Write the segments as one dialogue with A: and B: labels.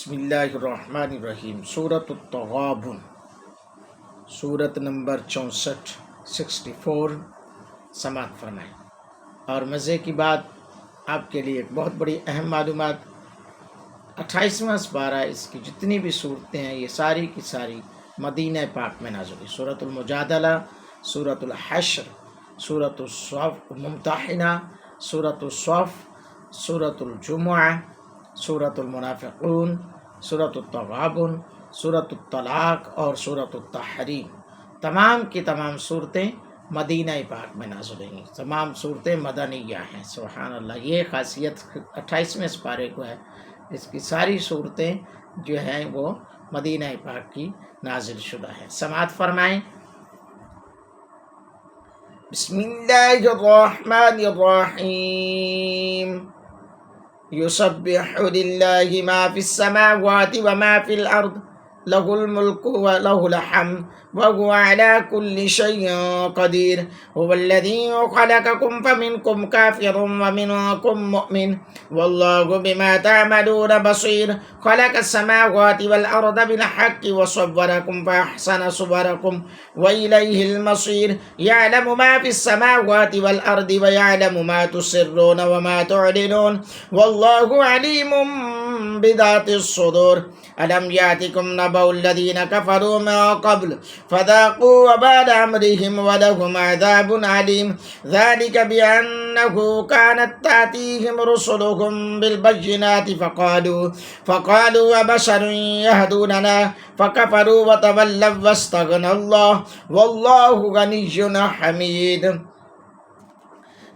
A: بسم اللہ الرحمن الرحیم۔ سورۃ التغابن، سورت نمبر 64 سماعت فرمائیں۔ اور مزے کی بات آپ کے لیے ایک بہت بڑی اہم معلومات، 28واں سپارہ، اس کی جتنی بھی صورتیں ہیں یہ ساری کی ساری مدینہ پاک میں نازل ہوئی۔ سورۃ المجادلہ، سورۃ الحشر، سورۃ الصف ممتحنہ، سورۃ الصف، سورۃ الجمعہ، سورۃ المنافقون، سورۃ التغابن، سورۃ الطلاق اور سورۃ التحریم، تمام کی تمام صورتیں مدینہ پاک میں نازل ہوئیں۔ تمام صورتیں مدنیہ ہیں۔ سبحان اللہ، یہ خاصیت 28ویں سپارے کو ہے، اس کی ساری صورتیں جو ہیں وہ مدینہ پاک کی نازل شدہ ہیں۔ سماعت فرمائیں۔ بسم اللہ الرحمن الرحیم۔ یسبح للہ ما فی السماوات وما فی الارض لہ الملک ولہ الحمد وهو على كل شيء قدير هو الذي خلقكم فمنكم كافر ومنكم مؤمن والله بما تعملون بصير خلق السماوات والأرض بالحق وصوركم فأحسن صوركم وإليه المصير يعلم ما في السماوات والأرض ويعلم ما تسرون وما تعلنون والله عليم بذات الصدور ألم يأتكم نبأ الذين كفروا من قبل فذاقوا وبال أمرهم ولهم عذاب عليم ذلك بأنه كانت تأتيهم رسلهم بالبينات فقالوا وبشر يهدوننا فكفروا وتولوا واستغنى الله والله غني حميد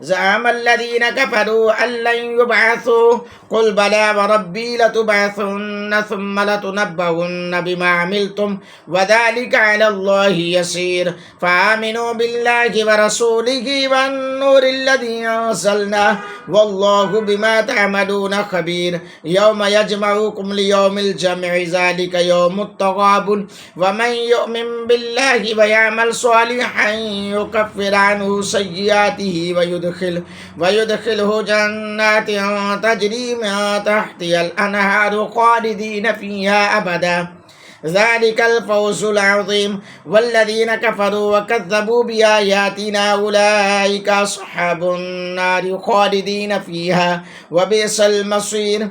A: زعم الذين كفروا أن لن يبعثوا قل بلى وربي لتبعثن ثم لتنبؤن بما عملتم وذلك على الله يسير فآمنوا بالله ورسوله والنور الذي أنزلناه والله بما تعملون خبير يوم يجمعكم ليوم الجمع ذلك يوم التغابن ومن يؤمن بالله ويعمل صالحا يكفر عنه سيئاته ويدخله جنات تجري من تحتها الأنهار خالدين فيها أبدا ذلك الفوز العظيم والذين كفروا وكذبوا بآياتنا أولئك أصحاب النار خالدين فيها وبئس المصير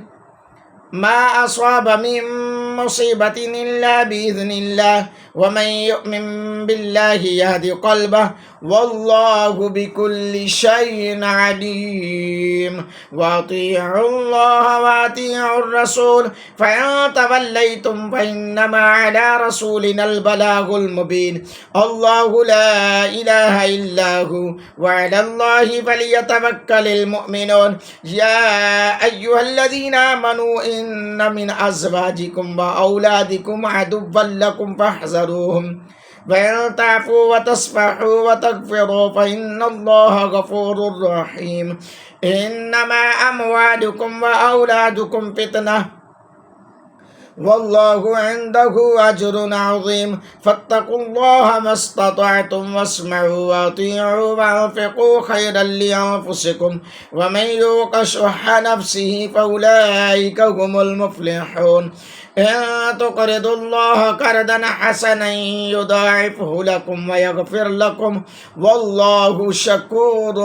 A: ما أصاب من مصيبة إلا بإذن الله ومن يؤمن بالله يهد قلبه والله بكل شيء عليم وأطيعوا الله وأطيعوا الرسول فإن توليتم فإنما على رسولنا البلاغ المبين الله لا إله إلا هو وعلى الله فليتوكل المؤمنون يا أيها الذين آمنوا إن من أزواجكم وأولادكم عدوا لكم فاحذروهم وإن تعفوا وتصفحوا وتغفروا فإن الله غفور رحيم إنما أموالكم وأولادكم فتنة والله عنده أجر عظيم فاتقوا الله ما استطعتم واسمعوا وأطيعوا وأنفقوا خيرا لأنفسكم ومن يوق شح نفسه فأولئك هم المفلحون إن تقرضوا الله قرضا حسنا يضاعفه لكم ويغفر لكم والله شكور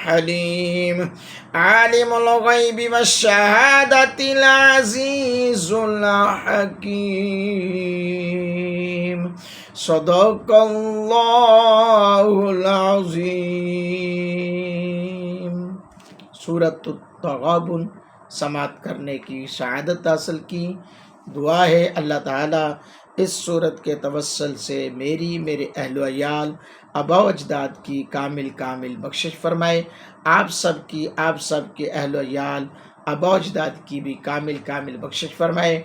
A: حليم عالم الغيب والشهادة العزيز الحكيم صدق الله العظيم۔ سورۃ التغابن سماعت کرنے کی سعادت حاصل کی۔ دعا ہے اللہ تعالیٰ اس صورت کے توسل سے میرے اہل و عیال، آبا و اجداد کی کامل بخشش فرمائے۔ آپ سب کے اہل و عیال، آبا و اجداد کی بھی کامل بخشش فرمائے۔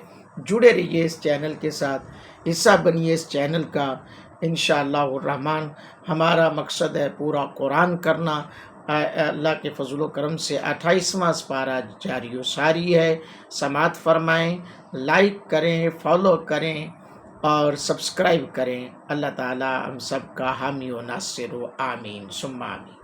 A: جڑے رہیے اس چینل کے ساتھ، حصہ بنیے اس چینل کا۔ انشاءاللہ الرحمن ہمارا مقصد ہے پورا قرآن کرنا۔ اللہ کے فضل و کرم سے 28واں سپارہ جاری و ساری ہے۔ سماعت فرمائیں، لائک کریں، فالو کریں اور سبسکرائب کریں۔ اللہ تعالی ہم سب کا حامی و ناصر و آمین ثم آمین۔